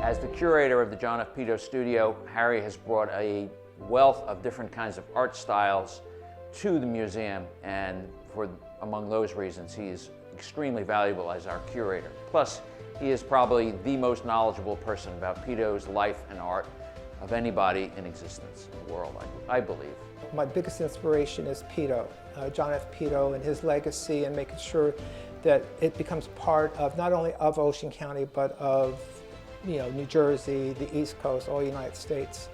As the curator of the John F. Peto Studio, Harry has brought a wealth of different kinds of art styles to the museum, and among those reasons, he is extremely valuable as our curator. Plus, he is probably the most knowledgeable person about Peto's life and art of anybody in existence in the world, I believe. My biggest inspiration is Peto, John F. Peto, and his legacy, and making sure that it becomes part of not only of Ocean County, but of New Jersey, the East Coast, all the United States.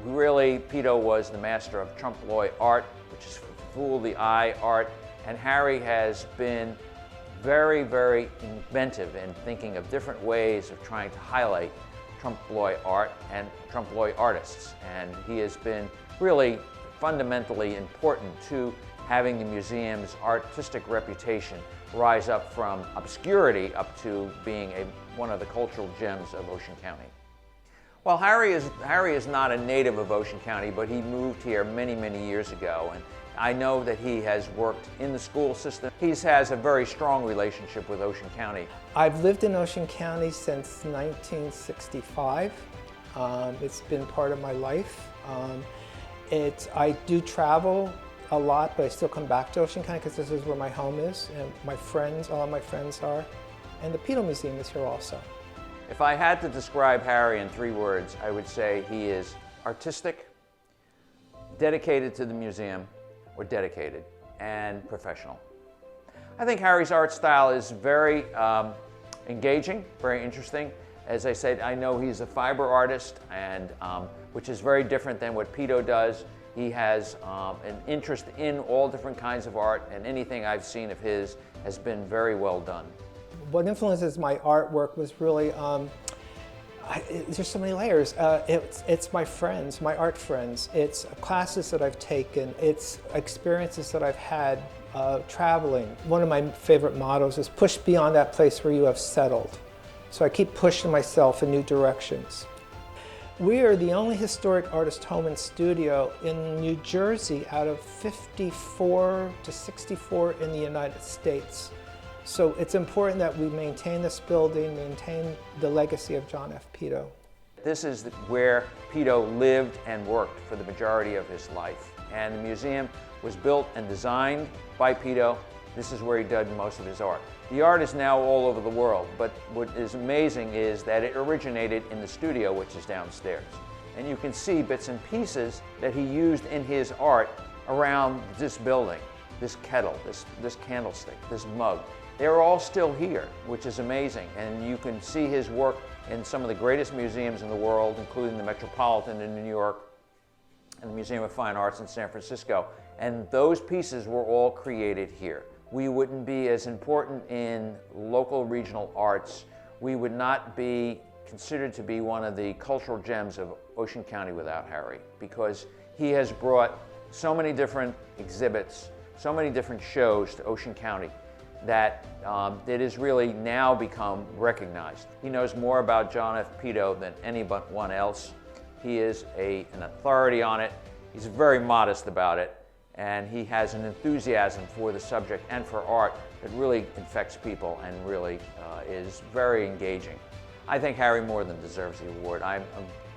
Really, Peto was the master of trompe-l'oeil art, which is fool the eye art, and Harry has been very, very inventive in thinking of different ways of trying to highlight trompe-l'oeil art and trompe-l'oeil artists. And he has been really fundamentally important to having the museum's artistic reputation rise up from obscurity up to being one of the cultural gems of Ocean County. Well, Harry is not a native of Ocean County, but he moved here many, many years ago. And I know that he has worked in the school system. He has a very strong relationship with Ocean County. I've lived in Ocean County since 1965. It's been part of my life. I do travel a lot, but I still come back to Ocean County because this is where my home is, and all of my friends are. And the Peto Museum is here also. If I had to describe Harry in 3 words, I would say he is artistic, dedicated to the museum, or dedicated, and professional. I think Harry's art style is very engaging, very interesting. As I said, I know he's a fiber artist, and which is very different than what Peto does. He has an interest in all different kinds of art, and anything I've seen of his has been very well done. What influences my artwork was really, there's so many layers. It's my friends, my art friends. It's classes that I've taken. It's experiences that I've had traveling. One of my favorite mottos is push beyond that place where you have settled. So I keep pushing myself in new directions. We are the only historic artist home and studio in New Jersey out of 54 to 64 in the United States. So it's important that we maintain this building, maintain the legacy of John F. Peto. This is where Peto lived and worked for the majority of his life. And the museum was built and designed by Peto. This is where he did most of his art. The art is now all over the world, but what is amazing is that it originated in the studio, which is downstairs. And you can see bits and pieces that he used in his art around this building, this kettle, this candlestick, this mug. They're all still here, which is amazing. And you can see his work in some of the greatest museums in the world, including the Metropolitan in New York and the Museum of Fine Arts in San Francisco. And those pieces were all created here. We wouldn't be as important in local regional arts. We would not be considered to be one of the cultural gems of Ocean County without Harry, because he has brought so many different exhibits, so many different shows to Ocean County that it has really now become recognized. He knows more about John F. Peto than anyone else. He is an authority on it. He's very modest about it, and he has an enthusiasm for the subject and for art that really infects people and really is very engaging. I think Harry more than deserves the award. I'm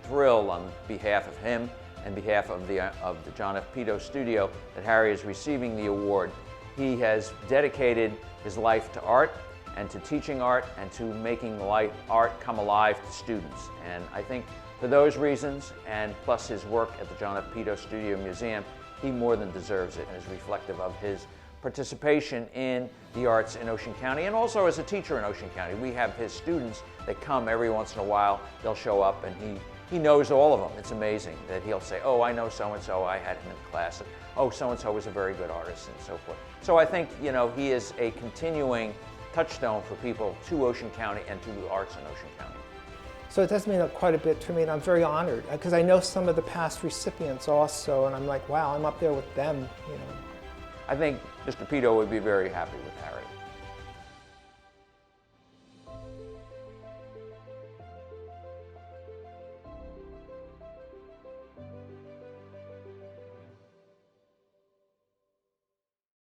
thrilled on behalf of him and behalf of the John F. Peto Studio that Harry is receiving the award. He has dedicated his life to art and to teaching art and to making art come alive to students. And I think for those reasons, and plus his work at the John F. Peto Studio Museum, he more than deserves it and is reflective of his participation in the arts in Ocean County, and also as a teacher in Ocean County. We have his students that come every once in a while. They'll show up, and he knows all of them. It's amazing that he'll say, oh, I know so-and-so, I had him in class. Oh, so-and-so was a very good artist, and so forth. So I think, he is a continuing touchstone for people to Ocean County and to the arts in Ocean County. So it does mean quite a bit to me, and I'm very honored, because I know some of the past recipients also, and I'm like, wow, I'm up there with them, I think Mr. Peto would be very happy with Harry.